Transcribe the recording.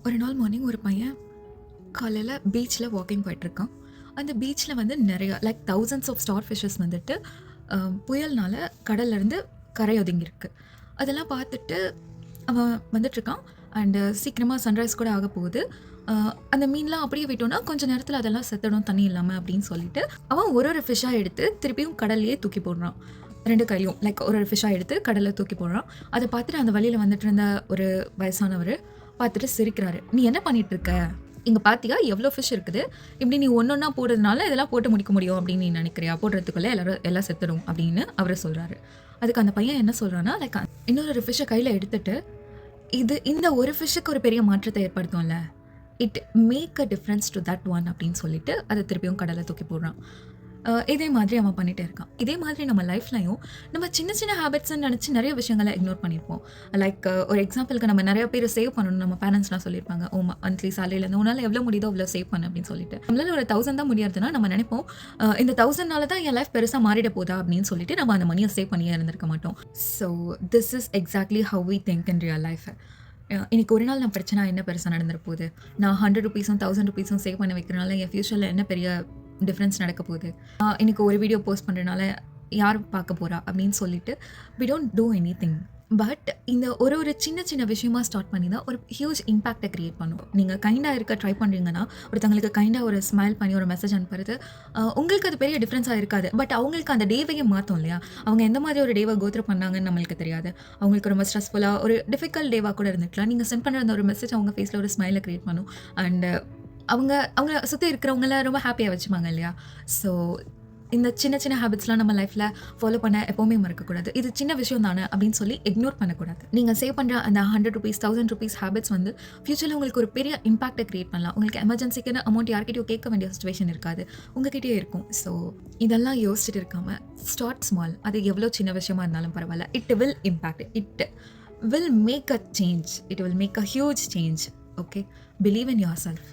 ஒரு நாள் மார்னிங் ஒரு பையன் காலையில் பீச்சில் வாக்கிங் போயிட்டுருக்கான். அந்த பீச்சில் வந்து நிறையா like thousands of star fishes வந்துட்டு புயல்னால கடல்லேருந்து கரை ஒதுங்கியிருக்கு. அதெல்லாம் பார்த்துட்டு அவன் வந்துட்டுருக்கான். அண்டு சீக்கிரமாக சன்ரைஸ் கூட ஆக போகுது. அந்த மீன்லாம் அப்படியே விட்டோன்னா கொஞ்சம் நேரத்தில் அதெல்லாம் செத்துடும் தண்ணி இல்லாமல் அப்படின்னு சொல்லிட்டு அவன் ஒரு ஃபிஷ்ஷாக எடுத்து திருப்பியும் கடல்லையே தூக்கி போடுறான். 2 கையிலையும் லைக் ஒரு ஃபிஷ்ஷாக எடுத்து கடலில் தூக்கி போடுறான். அதை பார்த்துட்டு அந்த வழியில் வந்துட்டு இருந்த ஒரு வயசானவர் பார்த்துட்டு சிரிக்கிறாரு. நீ என்ன பண்ணிட்டு இருக்க? இங்கே பார்த்தியா எவ்வளோ ஃபிஷ் இருக்குது, இப்படி நீ ஒன்றா போடுறதுனால இதெல்லாம் போட்டு முடிக்க முடியும் அப்படின்னு நீ நினைக்கிறியா? போடுறதுக்குள்ளே எல்லாம் செத்துடும் அப்படின்னு அவர் சொல்கிறாரு. அதுக்கு அந்த பையன் என்ன சொல்கிறான்னா, லைக் இன்னொரு ஃபிஷ்ஷை கையில் எடுத்துட்டு இந்த ஒரு ஃபிஷ்ஷுக்கு ஒரு பெரிய மாற்றத்தை ஏற்படுத்தும்ல, it make a difference to that one அப்படின்னு சொல்லிட்டு அதை திருப்பியும் கடலை தூக்கி போடுறான். இதே மாதிரி அவன் பண்ணிகிட்டே இருக்கான். இதே மாதிரி நம்ம லைஃப்லையும் நம்ம சின்ன சின்ன ஹேபிட்ஸ்ன்னு நினச்சி நிறைய விஷயங்களை இக்னோர் பண்ணியிருப்போம். லைக் ஒரு எக்ஸாம்பிளுக்கு நம்ம நிறைய பேர் சேவ் பண்ணணும். நம்ம பேரண்ட்ஸ்லாம் சொல்லியிருப்பாங்க, மந்த்லி சாலையிலேருந்து உன்னால் எவ்வளோ முடியுதோ அவ்வளோ சேவ் பண்ணு அப்படின்னு சொல்லிட்டு. நம்மளால் ஒரு 1000 தான் முடியாதுன்னா நம்ம நினைப்போம் இந்த 1000 தான் என் லைஃப் பெருசாக மாறிட போதா அப்படின்னு சொல்லிட்டு நம்ம அந்த மணியை சேவ் பண்ணியே இருந்திருக்க மாட்டோம். So this is exactly how we think in real life. இன்றைக்கி ஒரு நாள் நான் பிரச்சனை என்ன பெருசாக நடந்துட போகுது, நான் 100 ரூபீஸும் 1000 ரூபீஸும் சேவ் பண்ணி வைக்கிறனால என் ஃப்யூச்சரில் என்ன பெரிய டிஃப்ரென்ஸ் நடக்க போகுது, இன்றைக்கி ஒரு வீடியோ போஸ்ட் பண்ணுறதுனால யார் பார்க்க போகிறா அப்படின்னு சொல்லிட்டு we don't do anything. But இந்த ஒரு சின்ன சின்ன விஷயமா ஸ்டார்ட் பண்ணி தான் ஒரு ஹியூஜ் இம்பேக்டை க்ரியேட் பண்ணும். நீங்கள் கைண்டாக இருக்க ட்ரை பண்ணுறீங்கன்னா, ஒருத்தங்களுக்கு கைண்டாக ஒரு ஸ்மைல் பண்ணி ஒரு மெசேஜ் அனுப்புறது உங்களுக்கு அது பெரிய டிஃப்ரென்ஸாக இருக்காது. பட் அவங்களுக்கு அந்த டேவையே மாற்றும் இல்லையா? அவங்க எந்த மாதிரி ஒரு டேவை கோத்ரூ பண்ணாங்கன்னு நம்மளுக்கு தெரியாது. அவங்களுக்கு ரொம்ப ஸ்ட்ரெஸ்ஃபுல்லாக ஒரு டிஃபிகல்ட் டேவாக கூட இருந்துக்கலாம். நீங்கள் சென்ட் பண்ணுற அந்த ஒரு மெசேஜ் அவங்க ஃபேஸில் ஒரு ஸ்மைலை க்ரியேட் பண்ணும். அண்ட் அவங்க சுற்றி இருக்கிறவங்கள ரொம்ப ஹாப்பியாக வச்சுப்பாங்க இல்லையா? ஸோ இந்த சின்ன சின்ன ஹேபிட்ஸ்லாம் நம்ம லைஃப்பில் ஃபாலோ பண்ண எப்போவுமே மறக்கக்கூடாது. இது சின்ன விஷயம் தானே அப்படின்னு சொல்லி இக்னோர் பண்ணக்கூடாது. நீங்கள் சேவ் பண்ணுற அந்த 100 ரூபீஸ் 1000 ரூபீஸ் ஹேபிட்ஸ் வந்து ஃப்யூச்சரில் உங்களுக்கு ஒரு பெரிய இம்பாக்டை க்ரியேட் பண்ணலாம். உங்களுக்கு எமர்ஜென்சிக்கான அமௌண்ட் யார்கிட்டயும் கேட்க வேண்டிய சுச்சுவேஷன் இருக்காது, உங்ககிட்டயே இருக்கும். ஸோ இதெல்லாம் யோசிச்சுட்டு இருக்காமல் ஸ்டார்ட் ஸ்மால். அது எவ்வளோ சின்ன விஷயமா இருந்தாலும் பரவாயில்ல. It will impact, it will make a change, it will make a huge change. Okay, believe in your self.